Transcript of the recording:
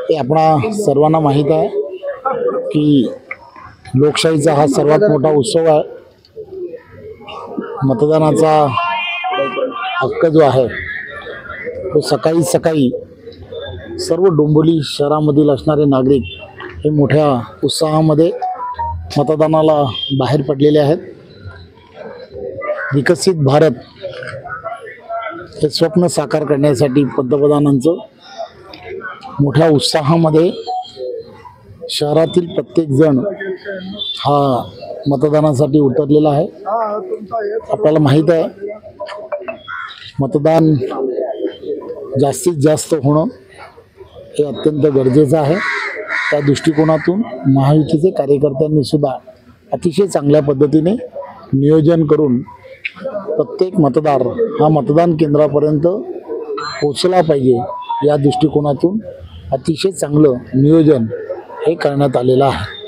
हे आपणा सर्वांना माहीत आहे की लोकशाहीचा हा सर्वात मोठा उत्सव आहे। मतदानाचा हक्क जो आहे तो सकाळी सकाळी सर्व डोंबिवली शहरामधील असणारे नागरिक हे मोठ्या उत्साहामध्ये मतदानाला बाहेर पडलेले आहेत। विकसित भारत हे स्वप्न साकार करण्यासाठी पंतप्रधानांचं मोठ्या उत्साहामध्ये शहरातील प्रत्येक जण हा मतदानासाठी उतरलेला आहे। आपल्याला माहीत आहे मतदान जास्तीत जास्त होणं हे अत्यंत गरजेचं आहे। त्या दृष्टिकोनातून महायुतीचे कार्यकर्त्यांनी सुद्धा अतिशय चांगल्या पद्धतीने नियोजन करून प्रत्येक मतदार हा मतदान केंद्रापर्यंत पोहोचला पाहिजे या दृष्टिकोनातून अतिशय चांगलं नियोजन हे करण्यात आलेलं आहे।